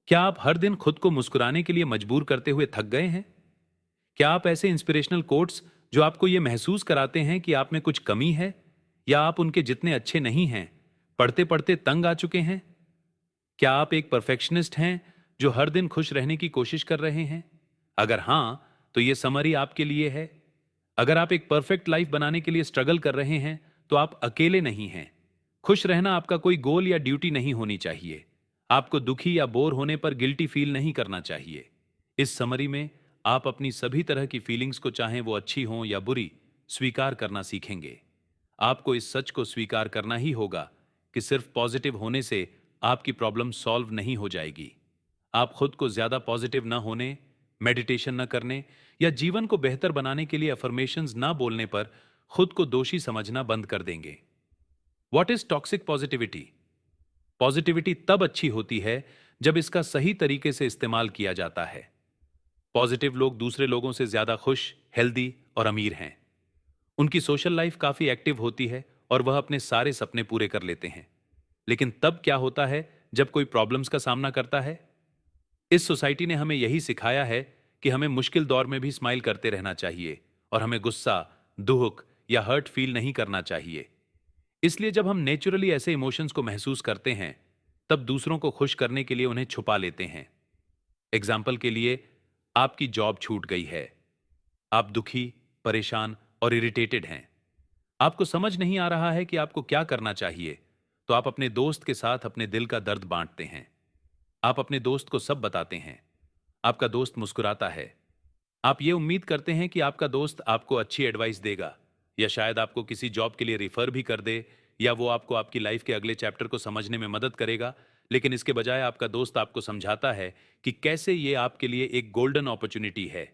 क्या आप हर दिन खुद को मुस्कुराने के लिए मजबूर करते हुए थक गए हैं? क्या आप ऐसे इंस्पिरेशनल कोट्स जो आपको ये महसूस कराते हैं कि आप में कुछ कमी है या आप उनके जितने अच्छे नहीं हैं, पढ़ते पढ़ते तंग आ चुके हैं? क्या आप एक परफेक्शनिस्ट हैं जो हर दिन खुश रहने की कोशिश कर रहे हैं? अगर हां, तो ये समरी आपके लिए है। अगर आप एक परफेक्ट लाइफ बनाने के लिए स्ट्रगल कर रहे हैं, तो आप अकेले नहीं हैं। खुश रहना आपका कोई गोल या ड्यूटी नहीं होनी चाहिए। आपको दुखी या बोर होने पर गिल्टी फील नहीं करना चाहिए। इस समरी में आप अपनी सभी तरह की फीलिंग्स को, चाहे वो अच्छी हों या बुरी, स्वीकार करना सीखेंगे। आपको इस सच को स्वीकार करना ही होगा कि सिर्फ पॉजिटिव होने से आपकी प्रॉब्लम सॉल्व नहीं हो जाएगी। आप खुद को ज्यादा पॉजिटिव न होने, मेडिटेशन न करने या जीवन को बेहतर बनाने के लिए अफर्मेशंस ना बोलने पर खुद को दोषी समझना बंद कर देंगे। What is toxic positivity? Positivity तब अच्छी होती है जब इसका सही तरीके से इस्तेमाल किया जाता है। पॉजिटिव लोग दूसरे लोगों से ज्यादा खुश, हेल्दी और अमीर हैं। उनकी सोशल लाइफ काफी एक्टिव होती है और वह अपने सारे सपने पूरे कर लेते हैं। लेकिन तब क्या होता है जब कोई प्रॉब्लम्स का सामना करता है? इस सोसाइटी ने हमें यही सिखाया है कि हमें मुश्किल दौर में भी स्माइल करते रहना चाहिए और हमें गुस्सा, दुख या हर्ट फील नहीं करना चाहिए। इसलिए जब हम नेचुरली ऐसे इमोशंस को महसूस करते हैं, तब दूसरों को खुश करने के लिए उन्हें छुपा लेते हैं। एग्जाम्पल के लिए, आपकी जॉब छूट गई है। आप दुखी, परेशान और इरिटेटेड हैं। आपको समझ नहीं आ रहा है कि आपको क्या करना चाहिए, तो आप अपने दोस्त के साथ अपने दिल का दर्द बांटते हैं। आप अपने दोस्त को सब बताते हैं। आपका दोस्त मुस्कुराता है। आप ये उम्मीद करते हैं कि आपका दोस्त आपको अच्छी एडवाइस देगा या शायद आपको किसी जॉब के लिए रिफर भी कर दे, या वो आपको आपकी लाइफ के अगले चैप्टर को समझने में मदद करेगा। लेकिन इसके बजाय आपका दोस्त आपको समझाता है कि कैसे ये आपके लिए एक गोल्डन अपॉर्चुनिटी है।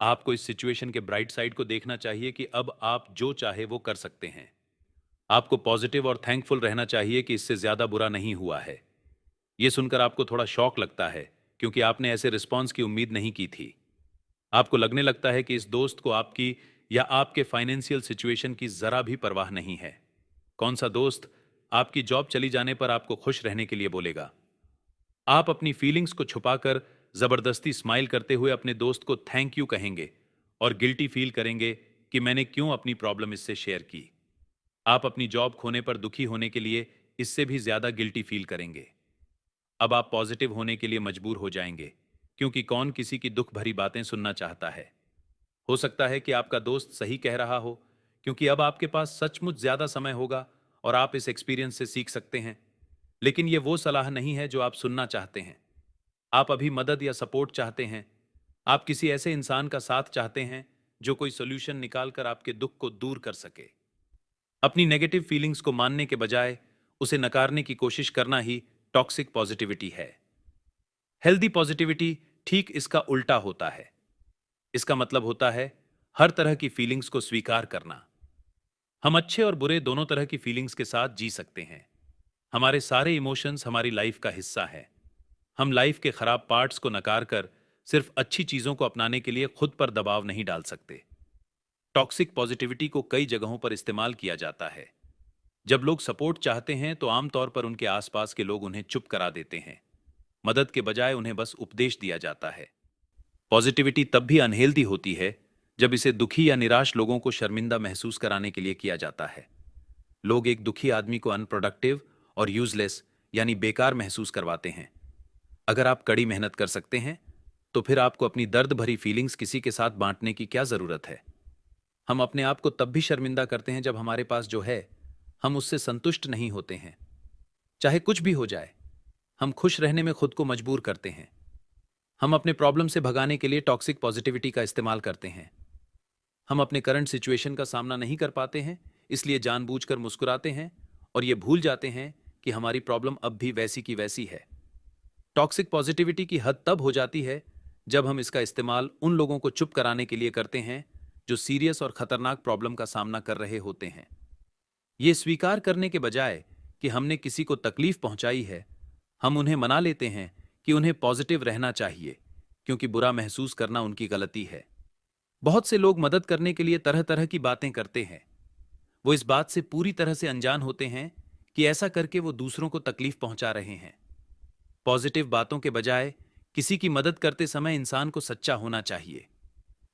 आपको इस सिचुएशन के ब्राइट साइड को देखना चाहिए कि अब आप जो चाहे वो कर सकते हैं। आपको पॉजिटिव और थैंकफुल रहना चाहिए कि इससे ज्यादा बुरा नहीं हुआ है। ये सुनकर आपको थोड़ा शॉक लगता है, क्योंकि आपने ऐसे रिस्पॉन्स की उम्मीद नहीं की थी। आपको लगने लगता है कि इस दोस्त को आपकी या आपके फाइनेंशियल सिचुएशन की जरा भी परवाह नहीं है। कौन सा दोस्त आपकी जॉब चली जाने पर आपको खुश रहने के लिए बोलेगा? आप अपनी फीलिंग्स को छुपाकर जबरदस्ती स्माइल करते हुए अपने दोस्त को थैंक यू कहेंगे और गिल्टी फील करेंगे कि मैंने क्यों अपनी प्रॉब्लम इससे शेयर की। आप अपनी जॉब खोने पर दुखी होने के लिए इससे भी ज्यादा गिल्टी फील करेंगे। अब आप पॉजिटिव होने के लिए मजबूर हो जाएंगे, क्योंकि कौन किसी की दुख भरी बातें सुनना चाहता है। हो सकता है कि आपका दोस्त सही कह रहा हो, क्योंकि अब आपके पास सचमुच ज्यादा समय होगा और आप इस एक्सपीरियंस से सीख सकते हैं। लेकिन ये वो सलाह नहीं है जो आप सुनना चाहते हैं। आप अभी मदद या सपोर्ट चाहते हैं। आप किसी ऐसे इंसान का साथ चाहते हैं जो कोई सोल्यूशन निकाल कर आपके दुख को दूर कर सके। अपनी नेगेटिव फीलिंग्स को मानने के बजाय उसे नकारने की कोशिश करना ही टॉक्सिक पॉजिटिविटी है। हेल्दी पॉजिटिविटी ठीक इसका उल्टा होता है। इसका मतलब होता है हर तरह की फीलिंग्स को स्वीकार करना। हम अच्छे और बुरे दोनों तरह की फीलिंग्स के साथ जी सकते हैं। हमारे सारे इमोशंस हमारी लाइफ का हिस्सा है। हम लाइफ के खराब पार्ट्स को नकार कर सिर्फ अच्छी चीजों को अपनाने के लिए खुद पर दबाव नहीं डाल सकते। टॉक्सिक पॉजिटिविटी को कई जगहों पर इस्तेमाल किया जाता है। जब लोग सपोर्ट चाहते हैं तो आमतौर पर उनके आसपास के लोग उन्हें चुप करा देते हैं। मदद के बजाय उन्हें बस उपदेश दिया जाता है। पॉजिटिविटी तब भी अनहेल्दी होती है जब इसे दुखी या निराश लोगों को शर्मिंदा महसूस कराने के लिए किया जाता है। लोग एक दुखी आदमी को अनप्रोडक्टिव और यूजलेस, यानी बेकार महसूस करवाते हैं। अगर आप कड़ी मेहनत कर सकते हैं, तो फिर आपको अपनी दर्द भरी फीलिंग्स किसी के साथ बांटने की क्या जरूरत है? हम अपने आप को तब भी शर्मिंदा करते हैं जब हमारे पास जो है, हम उससे संतुष्ट नहीं होते हैं। चाहे कुछ भी हो जाए, हम खुश रहने में खुद को मजबूर करते हैं। हम अपने प्रॉब्लम से भगाने के लिए टॉक्सिक पॉजिटिविटी का इस्तेमाल करते हैं। हम अपने करंट सिचुएशन का सामना नहीं कर पाते हैं, इसलिए जानबूझकर मुस्कुराते हैं और ये भूल जाते हैं कि हमारी प्रॉब्लम अब भी वैसी की वैसी है। टॉक्सिक पॉजिटिविटी की हद तब हो जाती है जब हम इसका इस्तेमाल उन लोगों को चुप कराने के लिए करते हैं जो सीरियस और खतरनाक प्रॉब्लम का सामना कर रहे होते हैं। ये स्वीकार करने के बजाय कि हमने किसी को तकलीफ पहुंचाई है, हम उन्हें मना लेते हैं कि उन्हें पॉजिटिव रहना चाहिए, क्योंकि बुरा महसूस करना उनकी गलती है। बहुत से लोग मदद करने के लिए तरह तरह की बातें करते हैं। वो इस बात से पूरी तरह से अनजान होते हैं कि ऐसा करके वो दूसरों को तकलीफ पहुंचा रहे हैं। पॉजिटिव बातों के बजाय किसी की मदद करते समय इंसान को सच्चा होना चाहिए।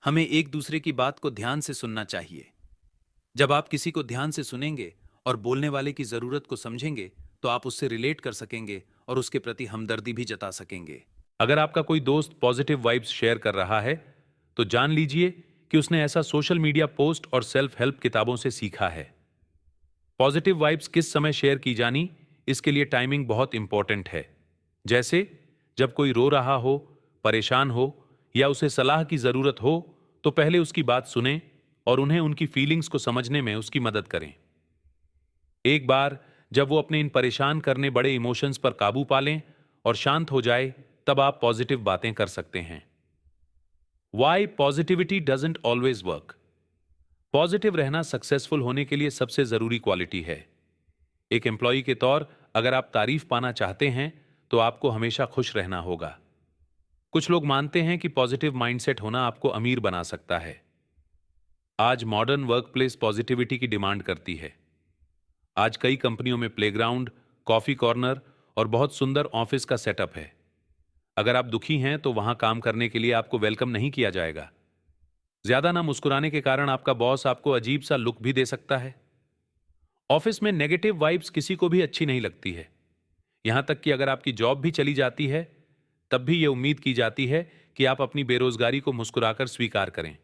हमें एक दूसरे की बात को ध्यान से सुनना चाहिए। जब आप किसी को ध्यान से सुनेंगे और बोलने वाले की जरूरत को समझेंगे, तो आप उससे रिलेट कर सकेंगे और उसके प्रति हमदर्दी भी जता सकेंगे। अगर आपका कोई दोस्त पॉजिटिव वाइब्स शेयर कर रहा है, तो जान लीजिए कि उसने ऐसा सोशल मीडिया पोस्ट और सेल्फ हेल्प किताबों से सीखा है। पॉजिटिव वाइब्स किस समय शेयर की जानी, इसके लिए टाइमिंग बहुत इंपॉर्टेंट है। जैसे जब कोई रो रहा हो, परेशान हो या उसे सलाह की जरूरत हो, तो पहले उसकी बात सुनें और उन्हें उनकी फीलिंग्स को समझने में उसकी मदद करें। एक बार जब वो अपने इन परेशान करने बड़े इमोशंस पर काबू पा लें और शांत हो जाए, तब आप पॉजिटिव बातें कर सकते हैं। Why positivity doesn't always work. Positive रहना सक्सेसफुल होने के लिए सबसे जरूरी क्वालिटी है। एक एम्प्लॉय के तौर अगर आप तारीफ पाना चाहते हैं, तो आपको हमेशा खुश रहना होगा। कुछ लोग मानते हैं कि पॉजिटिव माइंडसेट होना आपको अमीर बना सकता है। आज मॉडर्न वर्कप्लेस पॉजिटिविटी की डिमांड करती है। आज कई कंपनियों में प्लेग्राउंड, कॉफी कॉर्नर और बहुत सुंदर ऑफिस का सेटअप है। अगर आप दुखी हैं, तो वहां काम करने के लिए आपको वेलकम नहीं किया जाएगा। ज्यादा ना मुस्कुराने के कारण आपका बॉस आपको अजीब सा लुक भी दे सकता है। ऑफिस में नेगेटिव वाइब्स किसी को भी अच्छी नहीं लगती है। यहां तक कि अगर आपकी जॉब भी चली जाती है, तब भी यह उम्मीद की जाती है कि आप अपनी बेरोजगारी को मुस्कुराकर स्वीकार करें।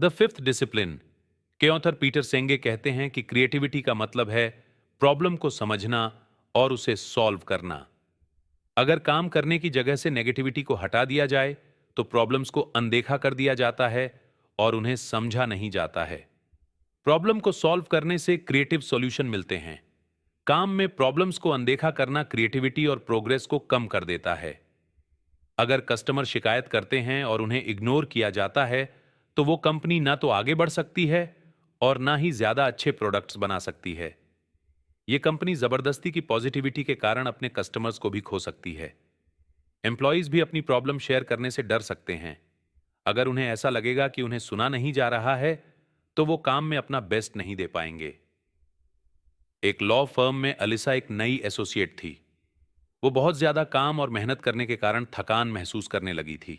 The fifth discipline. के ऑथर पीटर सेंगे कहते हैं कि क्रिएटिविटी का मतलब है प्रॉब्लम को समझना और उसे सॉल्व करना। अगर काम करने की जगह से नेगेटिविटी को हटा दिया जाए, तो प्रॉब्लम्स को अनदेखा कर दिया जाता है और उन्हें समझा नहीं जाता है। प्रॉब्लम को सॉल्व करने से क्रिएटिव सॉल्यूशन मिलते हैं। काम में प्रॉब्लम्स को अनदेखा करना क्रिएटिविटी और प्रोग्रेस को कम कर देता है। अगर कस्टमर शिकायत करते हैं और उन्हें इग्नोर किया जाता है, तो वो कंपनी ना तो आगे बढ़ सकती है और ना ही ज्यादा अच्छे प्रोडक्ट्स बना सकती है। ये कंपनी जबरदस्ती की पॉजिटिविटी के कारण अपने कस्टमर्स को भी खो सकती है। एम्प्लॉयज भी अपनी प्रॉब्लम शेयर करने से डर सकते हैं। अगर उन्हें ऐसा लगेगा कि उन्हें सुना नहीं जा रहा है, तो वो काम में अपना बेस्ट नहीं दे पाएंगे। एक लॉ फर्म में अलिसा एक नई एसोसिएट थी। वो बहुत ज्यादा काम और मेहनत करने के कारण थकान महसूस करने लगी थी।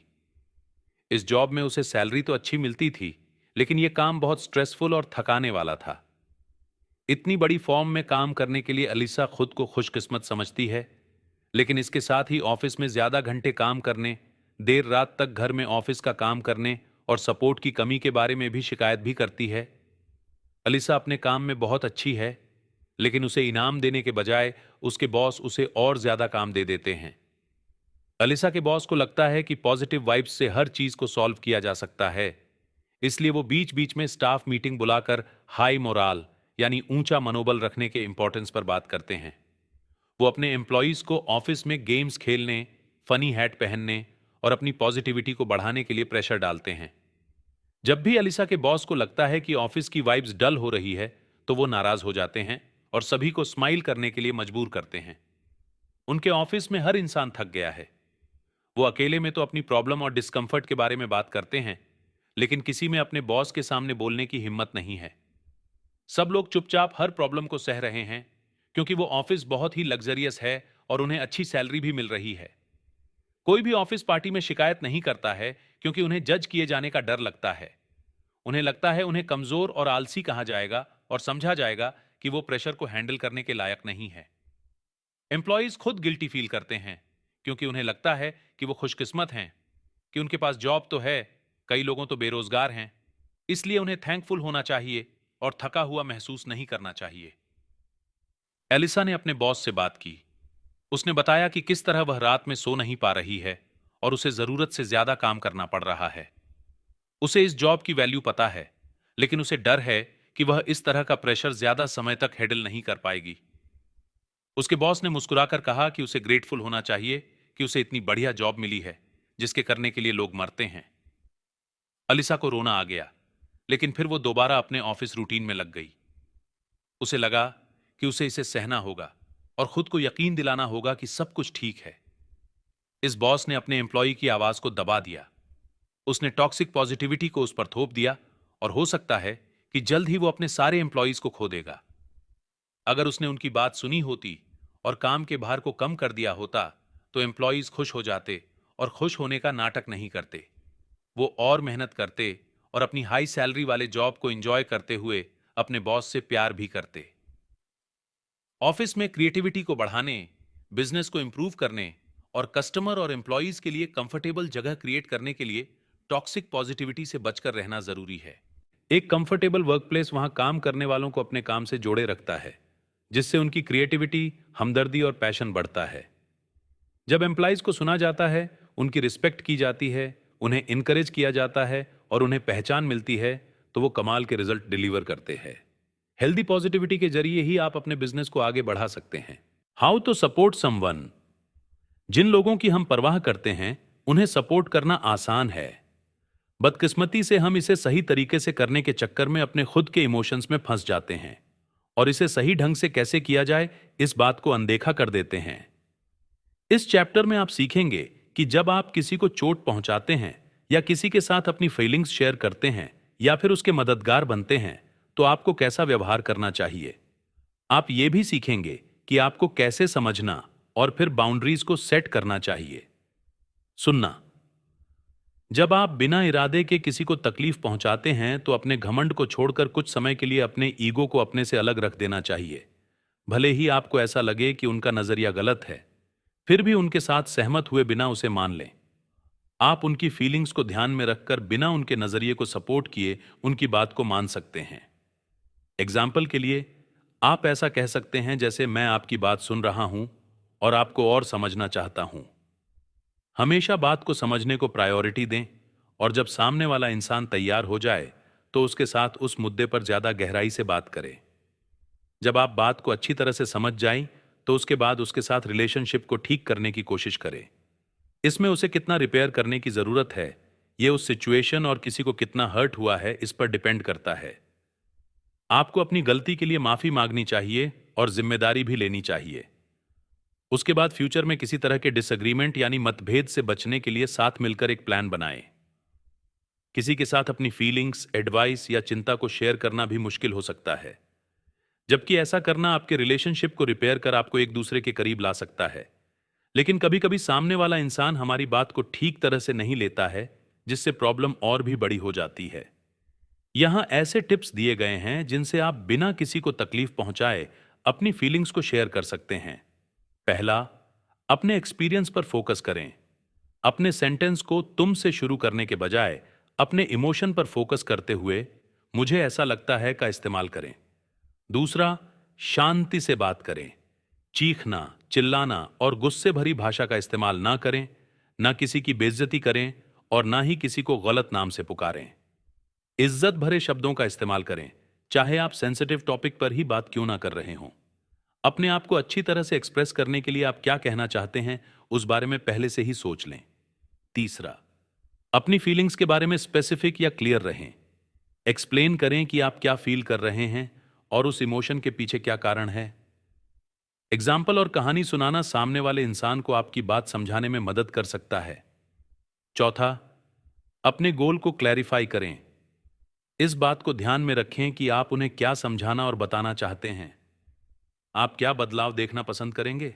इस जॉब में उसे सैलरी तो अच्छी मिलती थी, लेकिन यह काम बहुत स्ट्रेसफुल और थकाने वाला था। इतनी बड़ी फॉर्म में काम करने के लिए अलीसा खुद को खुशकिस्मत समझती है, लेकिन इसके साथ ही ऑफिस में ज्यादा घंटे काम करने, देर रात तक घर में ऑफिस का काम करने और सपोर्ट की कमी के बारे में भी शिकायत भी करती है। अलीसा अपने काम में बहुत अच्छी है, लेकिन उसे इनाम देने के बजाय उसके बॉस उसे और ज्यादा काम दे देते हैं। अलीसा के बॉस को लगता है कि पॉजिटिव वाइब्स से हर चीज को सॉल्व किया जा सकता है, इसलिए वो बीच बीच में स्टाफ मीटिंग बुलाकर हाई मोराल यानी ऊंचा मनोबल रखने के इंपॉर्टेंस पर बात करते हैं। वो अपने एम्प्लॉयज को ऑफिस में गेम्स खेलने, फनी हैट पहनने और अपनी पॉजिटिविटी को बढ़ाने के लिए प्रेशर डालते हैं। जब भी अलीसा के बॉस को लगता है कि ऑफिस की वाइब्स डल हो रही है, तो वो नाराज हो जाते हैं और सभी को स्माइल करने के लिए मजबूर करते हैं। उनके ऑफिस में हर इंसान थक गया है। वो अकेले में तो अपनी प्रॉब्लम और डिस्कंफर्ट के बारे में बात करते हैं, लेकिन किसी में अपने बॉस के सामने बोलने की हिम्मत नहीं है। सब लोग चुपचाप हर प्रॉब्लम को सह रहे हैं, क्योंकि वो ऑफिस बहुत ही लग्जरियस है और उन्हें अच्छी सैलरी भी मिल रही है। कोई भी ऑफिस पार्टी में शिकायत नहीं करता है, क्योंकि उन्हें जज किए जाने का डर लगता है। उन्हें लगता है उन्हें कमजोर और आलसी कहा जाएगा और समझा जाएगा कि वो प्रेशर को हैंडल करने के लायक नहीं है। एम्प्लॉयज खुद गिल्टी फील करते हैं, क्योंकि उन्हें लगता है कि वो खुशकिस्मत हैं कि उनके पास जॉब तो है, कई लोगों तो बेरोजगार हैं। इसलिए उन्हें थैंकफुल होना चाहिए और थका हुआ महसूस नहीं करना चाहिए। एलिसा ने अपने बॉस से बात की। उसने बताया कि किस तरह वह रात में सो नहीं पा रही है और उसे जरूरत से ज्यादा काम करना पड़ रहा है। उसे इस जॉब की वैल्यू पता है, लेकिन उसे डर है कि वह इस तरह का प्रेशर ज्यादा समय तक हैंडल नहीं कर पाएगी। उसके बॉस ने मुस्कुराकर कहा कि उसे ग्रेटफुल होना चाहिए कि उसे इतनी बढ़िया जॉब मिली है, जिसके करने के लिए लोग मरते हैं। अलिसा को रोना आ गया, लेकिन फिर वो दोबारा अपने ऑफिस रूटीन में लग गई। उसे लगा कि उसे इसे सहना होगा और खुद को यकीन दिलाना होगा कि सब कुछ ठीक है। इस बॉस ने अपने एम्प्लॉय की आवाज को दबा दिया। उसने टॉक्सिक पॉजिटिविटी को उस पर थोप दिया और हो सकता है कि जल्द ही वो अपने सारे एम्प्लॉयज को खो देगा। अगर उसने उनकी बात सुनी होती और काम के भार को कम कर दिया होता तो एम्प्लॉयज खुश हो जाते और खुश होने का नाटक नहीं करते। वो और मेहनत करते और अपनी हाई सैलरी वाले जॉब को एंजॉय करते हुए अपने बॉस से प्यार भी करते। ऑफिस में क्रिएटिविटी को बढ़ाने, बिजनेस को इंप्रूव करने और कस्टमर और एम्प्लॉयज के लिए कंफर्टेबल जगह क्रिएट करने के लिए टॉक्सिक पॉजिटिविटी से बचकर रहना जरूरी है। एक कंफर्टेबल वर्कप्लेस वहां काम करने वालों को अपने काम से जोड़े रखता है, जिससे उनकी क्रिएटिविटी, हमदर्दी और पैशन बढ़ता है। जब एम्प्लॉयज को सुना जाता है, उनकी रिस्पेक्ट की जाती है, उन्हें इनकरेज किया जाता है और उन्हें पहचान मिलती है, तो वो कमाल के रिजल्ट डिलीवर करते हैं। हेल्दी पॉजिटिविटी के जरिए ही आप अपने बिजनेस को आगे बढ़ा सकते हैं। How to support someone. जिन लोगों की हम परवाह करते हैं, उन्हें सपोर्ट करना आसान है। बदकिस्मती से हम इसे सही तरीके से करने के चक्कर में अपने खुद के इमोशंस में फंस जाते हैं और इसे सही ढंग से कैसे किया जाए, इस बात को अनदेखा कर देते हैं। इस चैप्टर में आप सीखेंगे कि जब आप किसी को चोट पहुंचाते हैं या किसी के साथ अपनी फीलिंग्स शेयर करते हैं या फिर उसके मददगार बनते हैं, तो आपको कैसा व्यवहार करना चाहिए। आप ये भी सीखेंगे कि आपको कैसे समझना और फिर बाउंड्रीज को सेट करना चाहिए। सुनना। जब आप बिना इरादे के किसी को तकलीफ पहुंचाते हैं, तो अपने घमंड को छोड़कर कुछ समय के लिए अपने ईगो को अपने से अलग रख देना चाहिए। भले ही आपको ऐसा लगे कि उनका नजरिया गलत है, फिर भी उनके साथ सहमत हुए बिना उसे मान लें। आप उनकी फीलिंग्स को ध्यान में रखकर बिना उनके नजरिए को सपोर्ट किए उनकी बात को मान सकते हैं। एग्जाम्पल के लिए आप ऐसा कह सकते हैं, जैसे मैं आपकी बात सुन रहा हूं और आपको और समझना चाहता हूं। हमेशा बात को समझने को प्रायोरिटी दें और जब सामने वाला इंसान तैयार हो जाए तो उसके साथ उस मुद्दे पर ज्यादा गहराई से बात करें। जब आप बात को अच्छी तरह से समझ जाएं, तो उसके बाद उसके साथ रिलेशनशिप को ठीक करने की कोशिश करें। इसमें उसे कितना रिपेयर करने की जरूरत है, यह उस सिचुएशन और किसी को कितना हर्ट हुआ है, इस पर डिपेंड करता है। आपको अपनी गलती के लिए माफी मांगनी चाहिए और जिम्मेदारी भी लेनी चाहिए। उसके बाद फ्यूचर में किसी तरह के डिसएग्रीमेंट यानी मतभेद से बचने के लिए साथ मिलकर एक प्लान बनाएं। किसी के साथ अपनी फीलिंग्स, एडवाइस या चिंता को शेयर करना भी मुश्किल हो सकता है, जबकि ऐसा करना आपके रिलेशनशिप को रिपेयर कर आपको एक दूसरे के करीब ला सकता है। लेकिन कभी कभी सामने वाला इंसान हमारी बात को ठीक तरह से नहीं लेता है, जिससे प्रॉब्लम और भी बड़ी हो जाती है। यहां ऐसे टिप्स दिए गए हैं जिनसे आप बिना किसी को तकलीफ पहुंचाए अपनी फीलिंग्स को शेयर कर सकते हैं। पहला, अपने एक्सपीरियंस पर फोकस करें। अपने सेंटेंस को तुम से शुरू करने के बजाय अपने इमोशन पर फोकस करते हुए मुझे ऐसा लगता है का इस्तेमाल करें। दूसरा, शांति से बात करें। चीखना, चिल्लाना और गुस्से भरी भाषा का इस्तेमाल ना करें, ना किसी की बेइज्जती करें और ना ही किसी को गलत नाम से पुकारें। इज्जत भरे शब्दों का इस्तेमाल करें, चाहे आप सेंसिटिव टॉपिक पर ही बात क्यों ना कर रहे हों। अपने आप को अच्छी तरह से एक्सप्रेस करने के लिए आप क्या कहना चाहते हैं, उस बारे में पहले से ही सोच लें। तीसरा, अपनी फीलिंग्स के बारे में स्पेसिफिक या क्लियर रहें। एक्सप्लेन करें कि आप क्या फील कर रहे हैं और उस इमोशन के पीछे क्या कारण है। एग्जाम्पल और कहानी सुनाना सामने वाले इंसान को आपकी बात समझाने में मदद कर सकता है। चौथा, अपने गोल को क्लैरिफाई करें। इस बात को ध्यान में रखें कि आप उन्हें क्या समझाना और बताना चाहते हैं। आप क्या बदलाव देखना पसंद करेंगे।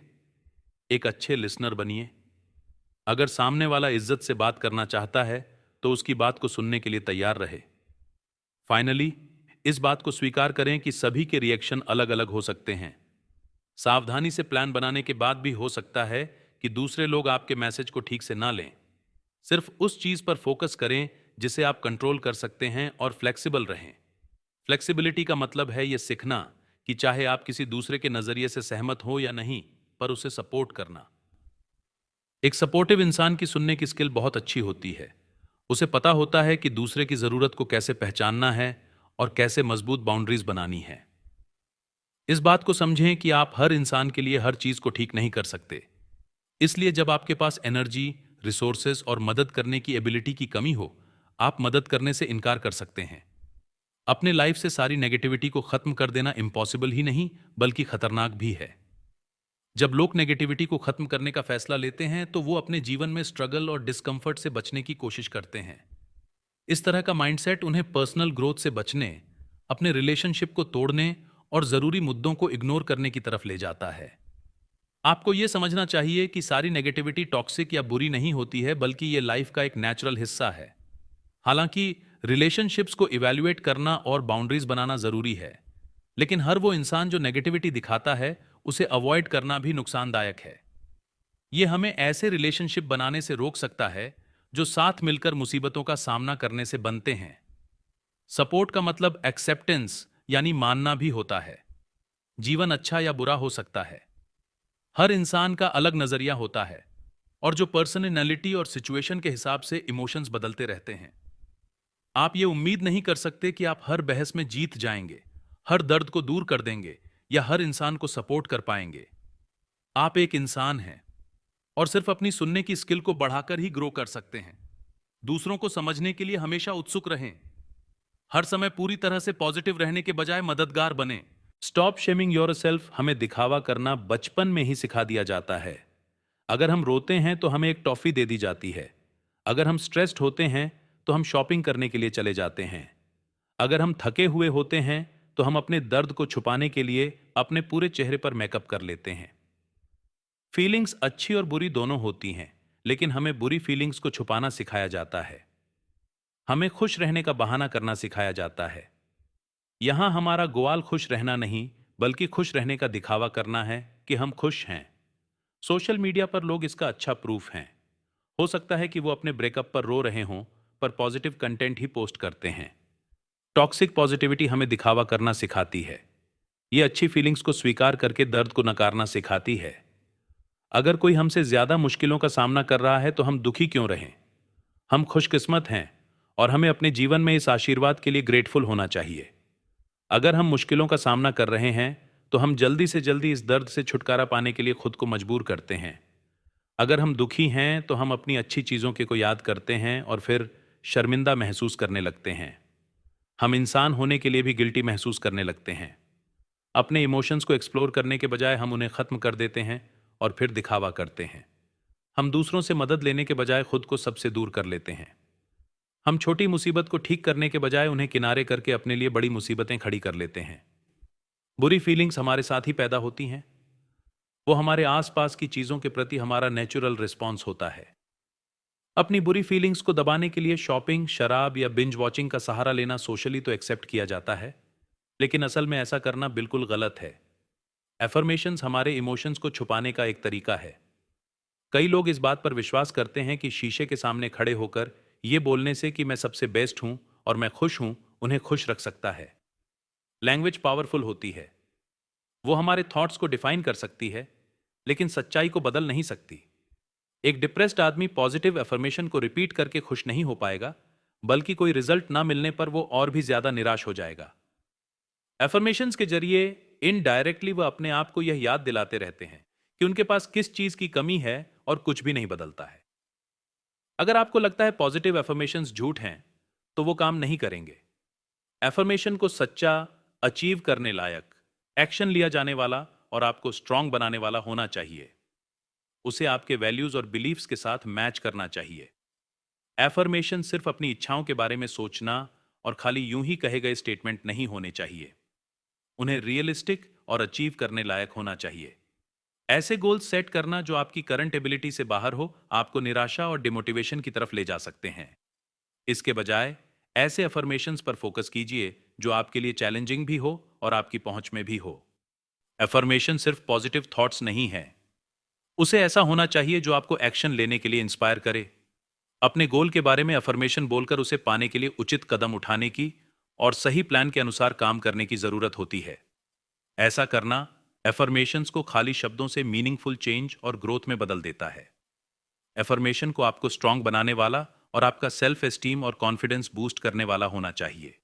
एक अच्छे लिसनर बनिए। अगर सामने वाला इज्जत से बात करना चाहता है, तो उसकी बात को सुनने के लिए तैयार रहे। फाइनली, इस बात को स्वीकार करें कि सभी के रिएक्शन अलग अलग हो सकते हैं। सावधानी से प्लान बनाने के बाद भी हो सकता है कि दूसरे लोग आपके मैसेज को ठीक से ना लें। सिर्फ उस चीज पर फोकस करें जिसे आप कंट्रोल कर सकते हैं और फ्लेक्सिबल रहें। फ्लेक्सिबिलिटी का मतलब है यह सीखना कि चाहे आप किसी दूसरे के नजरिए से सहमत हो या नहीं, पर उसे सपोर्ट करना। एक सपोर्टिव इंसान की सुनने की स्किल बहुत अच्छी होती है। उसे पता होता है कि दूसरे की जरूरत को कैसे पहचानना है और कैसे मजबूत बाउंड्रीज बनानी है। इस बात को समझें कि आप हर इंसान के लिए हर चीज को ठीक नहीं कर सकते। इसलिए जब आपके पास एनर्जी, रिसोर्सेस और मदद करने की एबिलिटी की कमी हो, आप मदद करने से इनकार कर सकते हैं। अपने लाइफ से सारी नेगेटिविटी को खत्म कर देना इम्पॉसिबल ही नहीं, बल्कि खतरनाक भी है। जब लोग नेगेटिविटी को खत्म करने का फैसला लेते हैं, तो वो अपने जीवन में स्ट्रगल और डिस्कंफर्ट से बचने की कोशिश करते हैं। इस तरह का माइंडसेट उन्हें पर्सनल ग्रोथ से बचने, अपने रिलेशनशिप को तोड़ने और जरूरी मुद्दों को इग्नोर करने की तरफ ले जाता है। आपको यह समझना चाहिए कि सारी नेगेटिविटी टॉक्सिक या बुरी नहीं होती है, बल्कि ये लाइफ का एक नेचुरल हिस्सा है। हालांकि रिलेशनशिप्स को इवैल्यूएट करना और बाउंड्रीज बनाना जरूरी है, लेकिन हर वो इंसान जो नेगेटिविटी दिखाता है उसे अवॉइड करना भी नुकसानदायक है। ये हमें ऐसे रिलेशनशिप बनाने से रोक सकता है जो साथ मिलकर मुसीबतों का सामना करने से बनते हैं। सपोर्ट का मतलब एक्सेप्टेंस यानी मानना भी होता है। जीवन अच्छा या बुरा हो सकता है, हर इंसान का अलग नजरिया होता है, और जो पर्सनैलिटी और सिचुएशन के हिसाब से इमोशंस बदलते रहते हैं। आप ये उम्मीद नहीं कर सकते कि आप हर बहस में जीत जाएंगे, हर दर्द को दूर कर देंगे या हर इंसान को सपोर्ट कर पाएंगे। आप एक इंसान हैं और सिर्फ अपनी सुनने की स्किल को बढ़ाकर ही ग्रो कर सकते हैं। दूसरों को समझने के लिए हमेशा उत्सुक रहें। हर समय पूरी तरह से पॉजिटिव रहने के बजाय मददगार बने। स्टॉप शेमिंग योरसेल्फ हमें दिखावा करना बचपन में ही सिखा दिया जाता है। अगर हम रोते हैं तो हमें एक टॉफी दे दी जाती है। अगर हम स्ट्रेस्ड होते हैं तो हम शॉपिंग करने के लिए चले जाते हैं। अगर हम थके हुए होते हैं तो हम अपने दर्द को छुपाने के लिए अपने पूरे चेहरे पर मेकअप कर लेते हैं। फीलिंग्स अच्छी और बुरी दोनों होती हैं, लेकिन हमें बुरी फीलिंग्स को छुपाना सिखाया जाता है। हमें खुश रहने का बहाना करना सिखाया जाता है। यहां हमारा गोल खुश रहना नहीं, बल्कि खुश रहने का दिखावा करना है कि हम खुश हैं। सोशल मीडिया पर लोग इसका अच्छा प्रूफ हैं। हो सकता है कि वो अपने ब्रेकअप पर रो रहे हों, पर पॉजिटिव कंटेंट ही पोस्ट करते हैं। टॉक्सिक पॉजिटिविटी हमें दिखावा करना सिखाती है। ये अच्छी फीलिंग्स को स्वीकार करके दर्द को नकारना सिखाती है। अगर कोई हमसे ज्यादा मुश्किलों का सामना कर रहा है तो हम दुखी क्यों रहें? हम खुशकिस्मत हैं और हमें अपने जीवन में इस आशीर्वाद के लिए ग्रेटफुल होना चाहिए। अगर हम मुश्किलों का सामना कर रहे हैं तो हम जल्दी से जल्दी इस दर्द से छुटकारा पाने के लिए खुद को मजबूर करते हैं। अगर हम दुखी हैं तो हम अपनी अच्छी चीजों को याद करते हैं और फिर शर्मिंदा महसूस करने लगते हैं। हम इंसान होने के लिए भी गिल्टी महसूस करने लगते हैं। अपने इमोशंस को एक्सप्लोर करने के बजाय हम उन्हें खत्म कर देते हैं और फिर दिखावा करते हैं। हम दूसरों से मदद लेने के बजाय खुद को सबसे दूर कर लेते हैं। हम छोटी मुसीबत को ठीक करने के बजाय उन्हें किनारे करके अपने लिए बड़ी मुसीबतें खड़ी कर लेते हैं। बुरी फीलिंग्स हमारे साथ ही पैदा होती हैं। वो हमारे आसपास की चीजों के प्रति हमारा नेचुरल रिस्पॉन्स होता है। अपनी बुरी फीलिंग्स को दबाने के लिए शॉपिंग, शराब या बिंज वॉचिंग का सहारा लेना सोशली तो एक्सेप्ट किया जाता है, लेकिन असल में ऐसा करना बिल्कुल गलत है। एफर्मेशंस हमारे इमोशंस को छुपाने का एक तरीका है। कई लोग इस बात पर विश्वास करते हैं कि शीशे के सामने खड़े होकर यह बोलने से कि मैं सबसे बेस्ट हूं और मैं खुश हूं, उन्हें खुश रख सकता है। लैंग्वेज पावरफुल होती है। वो हमारे थॉट्स को डिफाइन कर सकती है, लेकिन सच्चाई को बदल नहीं सकती। एक डिप्रेस्ड आदमी पॉजिटिव एफर्मेशन को रिपीट करके खुश नहीं हो पाएगा, बल्कि कोई रिजल्ट ना मिलने पर वो और भी ज्यादा निराश हो जाएगा। एफर्मेशंस के जरिए इनडायरेक्टली वो अपने आप को यह याद दिलाते रहते हैं कि उनके पास किस चीज की कमी है और कुछ भी नहीं बदलता है। अगर आपको लगता है पॉजिटिव एफर्मेशंस झूठ हैं, तो वो काम नहीं करेंगे। एफर्मेशन को सच्चा, अचीव करने लायक, एक्शन लिया जाने वाला और आपको स्ट्रांग बनाने वाला होना चाहिए। उसे आपके वैल्यूज और बिलीफ्स के साथ मैच करना चाहिए। एफर्मेशन सिर्फ अपनी इच्छाओं के बारे में सोचना और खाली यूं ही कहे गए स्टेटमेंट नहीं होने चाहिए। उन्हें रियलिस्टिक और अचीव करने लायक होना चाहिए। ऐसे गोल्स सेट करना जो आपकी करंट एबिलिटी से बाहर हो, आपको निराशा और डिमोटिवेशन की तरफ ले जा सकते हैं। इसके बजाय ऐसे अफर्मेशंस पर फोकस कीजिए जो आपके लिए चैलेंजिंग भी हो और आपकी पहुंच में भी हो। अफर्मेशन सिर्फ पॉजिटिव थॉट्स नहीं है। उसे ऐसा होना चाहिए जो आपको एक्शन लेने के लिए इंस्पायर करे। अपने गोल के बारे में अफर्मेशन बोलकर उसे पाने के लिए उचित कदम उठाने की और सही प्लान के अनुसार काम करने की जरूरत होती है। ऐसा करना एफर्मेशंस को खाली शब्दों से मीनिंगफुल चेंज और ग्रोथ में बदल देता है। एफर्मेशन को आपको स्ट्रांग बनाने वाला और आपका सेल्फ एस्टीम और कॉन्फिडेंस बूस्ट करने वाला होना चाहिए।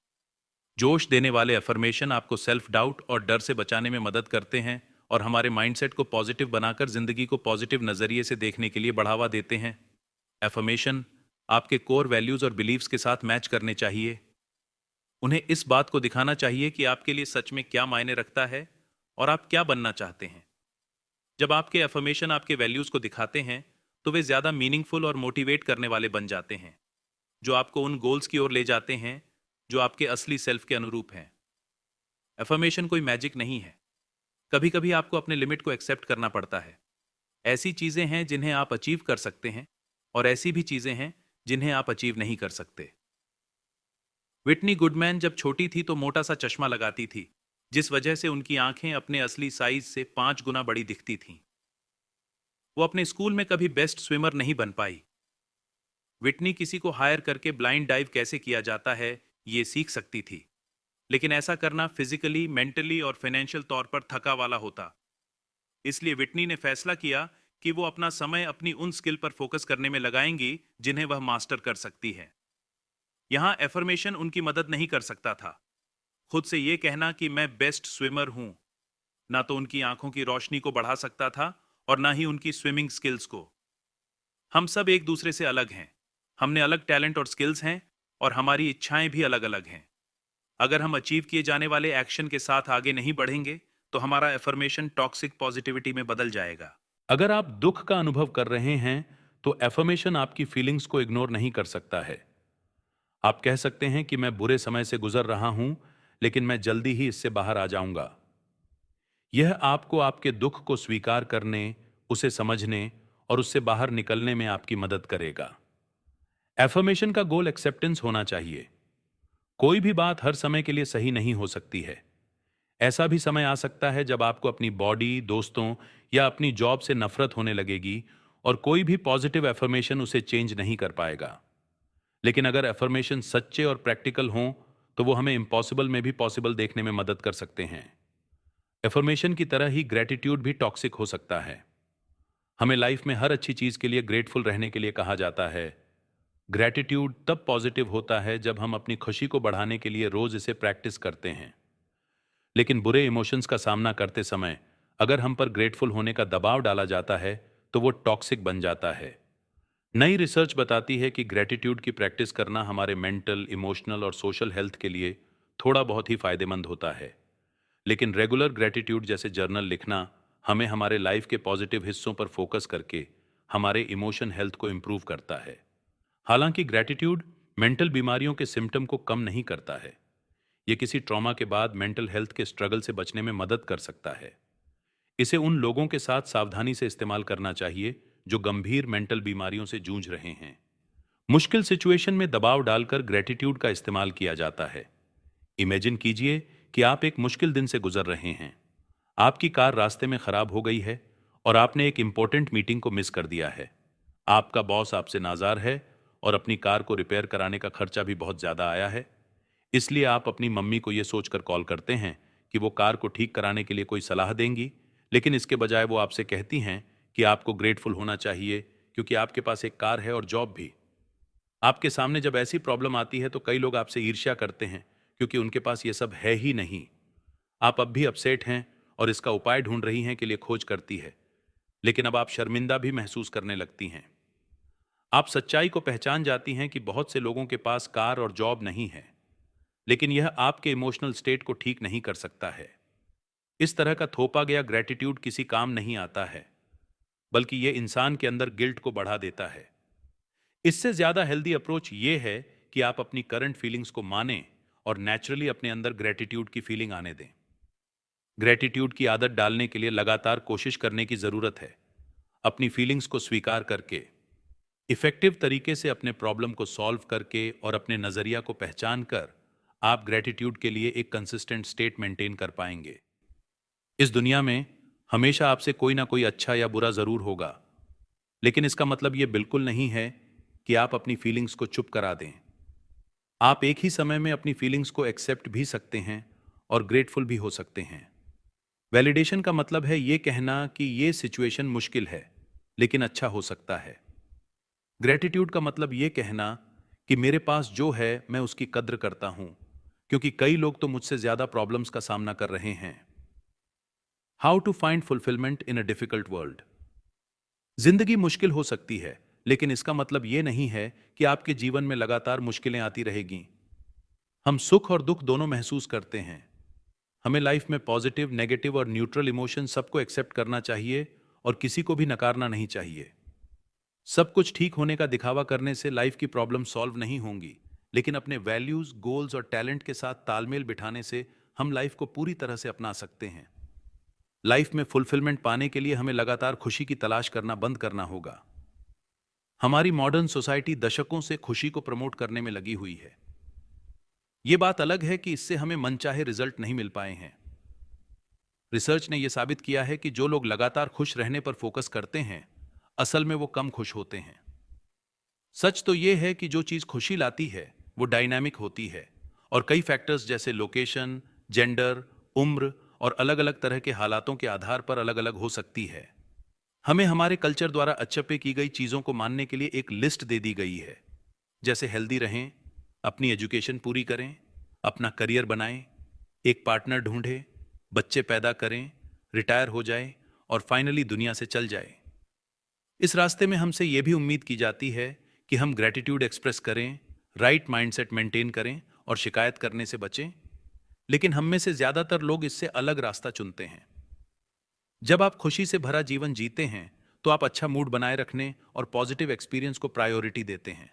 जोश देने वाले एफर्मेशन आपको सेल्फ डाउट और डर से बचाने में मदद करते हैं और हमारे माइंडसेट को पॉजिटिव बनाकर जिंदगी को पॉजिटिव नजरिए से देखने के लिए बढ़ावा देते हैं। एफर्मेशन आपके कोर वैल्यूज और बिलीव्स के साथ मैच करने चाहिए। उन्हें इस बात को दिखाना चाहिए कि आपके लिए सच में क्या मायने रखता है और आप क्या बनना चाहते हैं। जब आपके एफर्मेशन आपके वैल्यूज को दिखाते हैं तो वे ज्यादा मीनिंगफुल और मोटिवेट करने वाले बन जाते हैं, जो आपको उन गोल्स की ओर ले जाते हैं जो आपके असली सेल्फ के अनुरूप हैं। एफर्मेशन कोई मैजिक नहीं है। कभी कभी आपको अपने लिमिट को एक्सेप्ट करना पड़ता है, ऐसी चीजें हैं जिन्हें आप अचीव कर सकते हैं और ऐसी भी चीजें हैं जिन्हें आप अचीव नहीं कर सकते। विटनी गुडमैन जब छोटी थी तो मोटा सा चश्मा लगाती थी, जिस वजह से उनकी आंखें अपने असली साइज से 5 गुना बड़ी दिखती थीं। वो अपने स्कूल में कभी बेस्ट स्विमर नहीं बन पाई। विटनी किसी को हायर करके ब्लाइंड डाइव कैसे किया जाता है ये सीख सकती थी, लेकिन ऐसा करना फिजिकली, मेंटली और फाइनेंशियल तौर पर थका वाला होता। इसलिए विटनी ने फैसला किया कि वो अपना समय अपनी उन स्किल पर फोकस करने में लगाएंगी जिन्हें वह मास्टर कर सकती है। यहाँ एफर्मेशन उनकी मदद नहीं कर सकता था। खुद से ये कहना कि मैं बेस्ट स्विमर हूं, ना तो उनकी आंखों की रोशनी को बढ़ा सकता था और ना ही उनकी स्विमिंग स्किल्स को। हम सब एक दूसरे से अलग हैं। हमने अलग टैलेंट और स्किल्स हैं और हमारी इच्छाएं भी अलग अलग हैं। अगर हम अचीव किए जाने वाले एक्शन के साथ आगे नहीं बढ़ेंगे तो हमारा एफर्मेशन टॉक्सिक पॉजिटिविटी में बदल जाएगा। अगर आप दुख का अनुभव कर रहे हैं तो एफर्मेशन आपकी फीलिंग्स को इग्नोर नहीं कर सकता है। आप कह सकते हैं कि मैं बुरे समय से गुजर रहा हूं, लेकिन मैं जल्दी ही इससे बाहर आ जाऊंगा। यह आपको आपके दुख को स्वीकार करने, उसे समझने और उससे बाहर निकलने में आपकी मदद करेगा। एफर्मेशन का गोल एक्सेप्टेंस होना चाहिए। कोई भी बात हर समय के लिए सही नहीं हो सकती है। ऐसा भी समय आ सकता है जब आपको अपनी बॉडी, दोस्तों या अपनी जॉब से नफरत होने लगेगी और कोई भी पॉजिटिव एफर्मेशन उसे चेंज नहीं कर पाएगा। लेकिन अगर एफर्मेशन सच्चे और प्रैक्टिकल हों तो वो हमें इम्पॉसिबल में भी पॉसिबल देखने में मदद कर सकते हैं। एफर्मेशन की तरह ही ग्रेटिट्यूड भी टॉक्सिक हो सकता है। हमें लाइफ में हर अच्छी चीज के लिए ग्रेटफुल रहने के लिए कहा जाता है। ग्रेटिट्यूड तब पॉजिटिव होता है जब हम अपनी खुशी को बढ़ाने के लिए रोज इसे प्रैक्टिस करते हैं। लेकिन बुरे इमोशंस का सामना करते समय अगर हम पर ग्रेटफुल होने का दबाव डाला जाता है तो वो टॉक्सिक बन जाता है। नई रिसर्च बताती है कि ग्रेटिट्यूड की प्रैक्टिस करना हमारे मेंटल, इमोशनल और सोशल हेल्थ के लिए थोड़ा बहुत ही फायदेमंद होता है। लेकिन रेगुलर ग्रेटिट्यूड जैसे जर्नल लिखना हमें हमारे लाइफ के पॉजिटिव हिस्सों पर फोकस करके हमारे इमोशन हेल्थ को इम्प्रूव करता है। हालांकि ग्रेटिट्यूड मेंटल बीमारियों के सिम्टम को कम नहीं करता है। ये किसी ट्रॉमा के बाद मेंटल हेल्थ के स्ट्रगल से बचने में मदद कर सकता है। इसे उन लोगों के साथ सावधानी से इस्तेमाल करना चाहिए जो गंभीर मेंटल बीमारियों से जूझ रहे हैं। मुश्किल सिचुएशन में दबाव डालकर ग्रेटिट्यूड का इस्तेमाल किया जाता है। इमेजिन कीजिए कि आप एक मुश्किल दिन से गुजर रहे हैं। आपकी कार रास्ते में खराब हो गई है और आपने एक इंपॉर्टेंट मीटिंग को मिस कर दिया है। आपका बॉस आपसे नाराज है और अपनी कार को रिपेयर कराने का खर्चा भी बहुत ज्यादा आया है। इसलिए आप अपनी मम्मी को यह सोचकर कॉल करते हैं कि वो कार को ठीक कराने के लिए कोई सलाह देंगी, लेकिन इसके बजाय वो आपसे कहती हैं कि आपको ग्रेटफुल होना चाहिए क्योंकि आपके पास एक कार है और जॉब भी। आपके सामने जब ऐसी प्रॉब्लम आती है तो कई लोग आपसे ईर्ष्या करते हैं क्योंकि उनके पास ये सब है ही नहीं। आप अब भी अपसेट हैं और इसका उपाय ढूंढ रही हैं के लिए खोज करती है, लेकिन अब आप शर्मिंदा भी महसूस करने लगती हैं। आप सच्चाई को पहचान जाती हैं कि बहुत से लोगों के पास कार और जॉब नहीं है, लेकिन यह आपके इमोशनल स्टेट को ठीक नहीं कर सकता है। इस तरह का थोपा गया ग्रेटिट्यूड किसी काम नहीं आता है, बल्कि यह इंसान के अंदर गिल्ट को बढ़ा देता है। इससे ज्यादा हेल्दी अप्रोच यह है कि आप अपनी करंट फीलिंग्स को मानें और नेचुरली अपने अंदर ग्रेटिट्यूड की फीलिंग आने दें। ग्रेटिट्यूड की आदत डालने के लिए लगातार कोशिश करने की जरूरत है। अपनी फीलिंग्स को स्वीकार करके, इफेक्टिव तरीके से अपने प्रॉब्लम को सॉल्व करके और अपने नजरिया को पहचान कर आप ग्रेटिट्यूड के लिए एक कंसिस्टेंट स्टेट मेंटेन कर पाएंगे। इस दुनिया में हमेशा आपसे कोई ना कोई अच्छा या बुरा जरूर होगा, लेकिन इसका मतलब यह बिल्कुल नहीं है कि आप अपनी फीलिंग्स को चुप करा दें। आप एक ही समय में अपनी फीलिंग्स को एक्सेप्ट भी सकते हैं और ग्रेटफुल भी हो सकते हैं। वैलिडेशन का मतलब है यह कहना कि यह सिचुएशन मुश्किल है, लेकिन अच्छा हो सकता है। ग्रेटिट्यूड का मतलब यह कहना कि मेरे पास जो है मैं उसकी कद्र करता हूं, क्योंकि कई लोग तो मुझसे ज्यादा प्रॉब्लम्स का सामना कर रहे हैं। How to find fulfilment in a difficult world. जिंदगी मुश्किल हो सकती है, लेकिन इसका मतलब यह नहीं है कि आपके जीवन में लगातार मुश्किलें आती रहेगी। हम सुख और दुख दोनों महसूस करते हैं। हमें लाइफ में पॉजिटिव, नेगेटिव और न्यूट्रल इमोशन सबको एक्सेप्ट करना चाहिए और किसी को भी नकारना नहीं चाहिए। सब कुछ ठीक होने का दिखावा करने से लाइफ की प्रॉब्लम सॉल्व नहीं होंगी, लेकिन अपने वैल्यूज, गोल्स और टैलेंट के साथ तालमेल बिठाने से हम लाइफ को पूरी तरह से अपना सकते हैं। लाइफ में फुलफिलमेंट पाने के लिए हमें लगातार खुशी की तलाश करना बंद करना होगा। हमारी मॉडर्न सोसाइटी दशकों से खुशी को प्रमोट करने में लगी हुई है। ये बात अलग है कि इससे हमें मनचाहे रिजल्ट नहीं मिल पाए हैं। रिसर्च ने यह साबित किया है कि जो लोग लगातार खुश रहने पर फोकस करते हैं, असल में वो कम खुश होते हैं। सच तो यह है कि जो चीज खुशी लाती है वो डायनामिक होती है और कई फैक्टर्स जैसे लोकेशन, जेंडर, उम्र और अलग अलग तरह के हालातों के आधार पर अलग अलग हो सकती है। हमें हमारे कल्चर द्वारा अच्छपे की गई चीजों को मानने के लिए एक लिस्ट दे दी गई है, जैसे हेल्दी रहें, अपनी एजुकेशन पूरी करें, अपना करियर बनाएं, एक पार्टनर ढूंढें, बच्चे पैदा करें, रिटायर हो जाएं और फाइनली दुनिया से चल जाएं। इस रास्ते में हमसे यह भी उम्मीद की जाती है कि हम ग्रेटिट्यूड एक्सप्रेस करें, राइट माइंडसेट मेंटेन करें और शिकायत करने से बचें। लेकिन हम में से ज्यादातर लोग इससे अलग रास्ता चुनते हैं। जब आप खुशी से भरा जीवन जीते हैं तो आप अच्छा मूड बनाए रखने और पॉजिटिव एक्सपीरियंस को प्रायोरिटी देते हैं।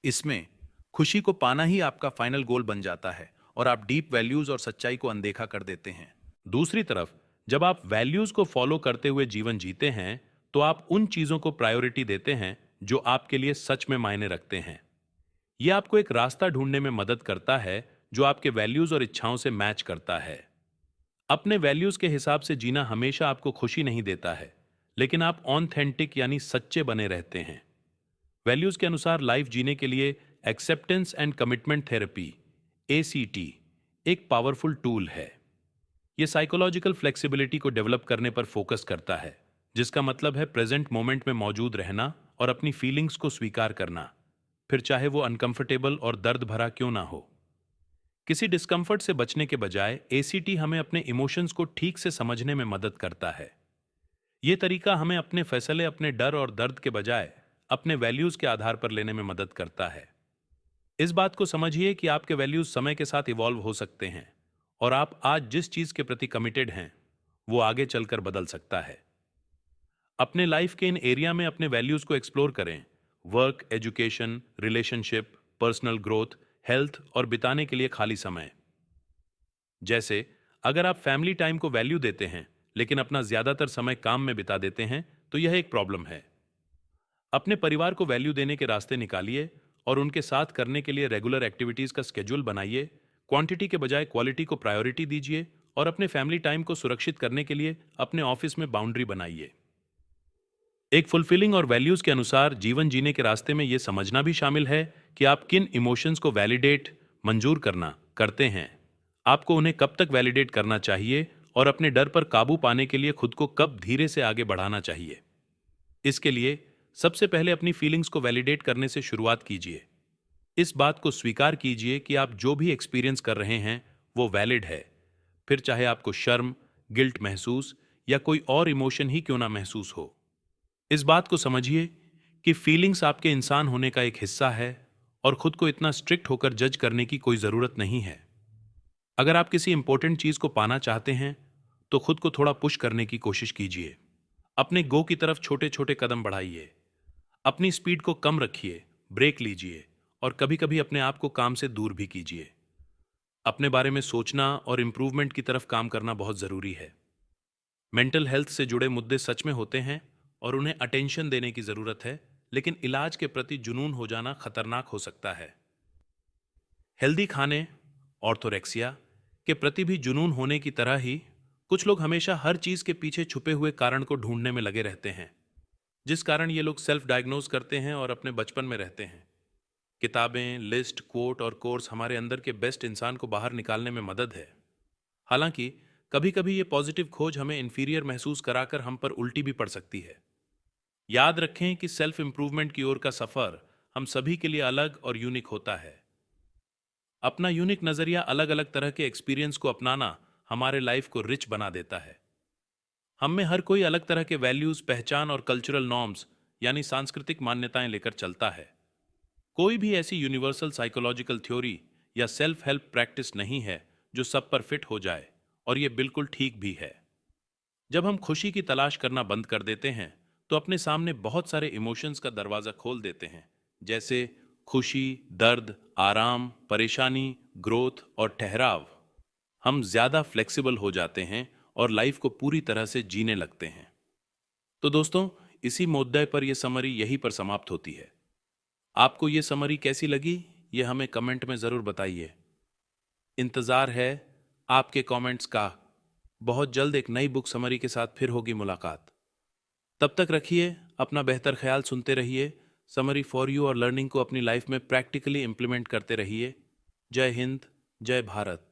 इसमें खुशी को पाना ही आपका फाइनल गोल बन जाता है और आप डीप वैल्यूज और सच्चाई को अनदेखा कर देते हैं। दूसरी तरफ, जब आप वैल्यूज को फॉलो करते हुए जीवन जीते हैं तो आप उन चीजों को प्रायोरिटी देते हैं जो आपके लिए सच में मायने रखते हैं। यह आपको एक रास्ता ढूंढने में मदद करता है जो आपके वैल्यूज और इच्छाओं से मैच करता है। अपने वैल्यूज के हिसाब से जीना हमेशा आपको खुशी नहीं देता है, लेकिन आप ऑथेंटिक यानी सच्चे बने रहते हैं। वैल्यूज के अनुसार लाइफ जीने के लिए acceptance and commitment therapy ACT एक पावरफुल टूल है। यह साइकोलॉजिकल फ्लेक्सिबिलिटी को डेवलप करने पर फोकस करता है, जिसका मतलब है प्रेजेंट मोमेंट में मौजूद रहना और अपनी फीलिंग्स को स्वीकार करना, फिर चाहे वो अनकंफर्टेबल और दर्द भरा क्यों ना हो। किसी डिस्कंफर्ट से बचने के बजाय एसीटी हमें अपने इमोशंस को ठीक से समझने में मदद करता है। यह तरीका हमें अपने फैसले अपने डर और दर्द के बजाय अपने वैल्यूज के आधार पर लेने में मदद करता है। इस बात को समझिए कि आपके वैल्यूज समय के साथ इवॉल्व हो सकते हैं और आप आज जिस चीज के प्रति कमिटेड हैं वो आगे चलकर बदल सकता है। अपने लाइफ के इन एरिया में अपने वैल्यूज को एक्सप्लोर करें। Work, education, relationship, personal growth, health और बिताने के लिए खाली समय। जैसे अगर आप फैमिली टाइम को वैल्यू देते हैं लेकिन अपना ज्यादातर समय काम में बिता देते हैं तो यह एक प्रॉब्लम है। अपने परिवार को वैल्यू देने के रास्ते निकालिए और उनके साथ करने के लिए रेगुलर एक्टिविटीज का स्केड्यूल बनाइए। क्वांटिटी के बजाय क्वालिटी को प्रायोरिटी दीजिए और अपने फैमिली टाइम को सुरक्षित करने के लिए अपने ऑफिस में बाउंड्री बनाइए। एक फुलफिलिंग और वैल्यूज के अनुसार जीवन जीने के रास्ते में यह समझना भी शामिल है कि आप किन इमोशंस को वैलिडेट मंजूर करते हैं, आपको उन्हें कब तक वैलिडेट करना चाहिए और अपने डर पर काबू पाने के लिए खुद को कब धीरे से आगे बढ़ाना चाहिए। इसके लिए सबसे पहले अपनी फीलिंग्स को वैलिडेट करने से शुरुआत कीजिए। इस बात को स्वीकार कीजिए कि आप जो भी एक्सपीरियंस कर रहे हैं वो वैलिड है, फिर चाहे आपको शर्म, गिल्ट महसूस या कोई और इमोशन ही क्यों ना महसूस हो। इस बात को समझिए कि फीलिंग्स आपके इंसान होने का एक हिस्सा है और खुद को इतना स्ट्रिक्ट होकर जज करने की कोई जरूरत नहीं है। अगर आप किसी इंपॉर्टेंट चीज को पाना चाहते हैं तो खुद को थोड़ा पुश करने की कोशिश कीजिए। अपने गो की तरफ छोटे छोटे कदम बढ़ाइए। अपनी स्पीड को कम रखिए, ब्रेक लीजिए और कभी कभी अपने आप को काम से दूर भी कीजिए। अपने बारे में सोचना और इंप्रूवमेंट की तरफ काम करना बहुत जरूरी है। मेंटल हेल्थ से जुड़े मुद्दे सच में होते हैं और उन्हें अटेंशन देने की जरूरत है, लेकिन इलाज के प्रति जुनून हो जाना खतरनाक हो सकता है। हेल्दी खाने, ऑर्थोरेक्सिया के प्रति भी जुनून होने की तरह ही कुछ लोग हमेशा हर चीज के पीछे छुपे हुए कारण को ढूंढने में लगे रहते हैं, जिस कारण ये लोग सेल्फ डायग्नोज करते हैं और अपने बचपन में रहते हैं। किताबें, लिस्ट, कोट और कोर्स हमारे अंदर के बेस्ट इंसान को बाहर निकालने में मदद है। हालांकि कभी कभी ये पॉजिटिव खोज हमें इंफीरियर महसूस कराकर हम पर उल्टी भी पड़ सकती है। याद रखें कि सेल्फ इंप्रूवमेंट की ओर का सफर हम सभी के लिए अलग और यूनिक होता है। अपना यूनिक नजरिया, अलग अलग तरह के एक्सपीरियंस को अपनाना हमारे लाइफ को रिच बना देता है। हम में हर कोई अलग तरह के वैल्यूज, पहचान और कल्चरल नॉर्म्स यानी सांस्कृतिक मान्यताएं लेकर चलता है। कोई भी ऐसी यूनिवर्सल साइकोलॉजिकल थ्योरी या सेल्फ हेल्प प्रैक्टिस नहीं है जो सब पर फिट हो जाए, और यह बिल्कुल ठीक भी है। जब हम खुशी की तलाश करना बंद कर देते हैं तो अपने सामने बहुत सारे इमोशंस का दरवाजा खोल देते हैं, जैसे खुशी, दर्द, आराम, परेशानी, ग्रोथ और ठहराव। हम ज्यादा फ्लेक्सिबल हो जाते हैं और लाइफ को पूरी तरह से जीने लगते हैं। तो दोस्तों, इसी मुद्दे पर यह समरी यहीं पर समाप्त होती है। आपको ये समरी कैसी लगी, ये हमें कमेंट में ज़रूर बताइए। इंतज़ार है आपके कमेंट्स का। बहुत जल्द एक नई बुक समरी के साथ फिर होगी मुलाकात। तब तक रखिए अपना बेहतर ख्याल, सुनते रहिए समरी फॉर यू और लर्निंग को अपनी लाइफ में प्रैक्टिकली इंप्लीमेंट करते रहिए। जय हिंद, जय भारत।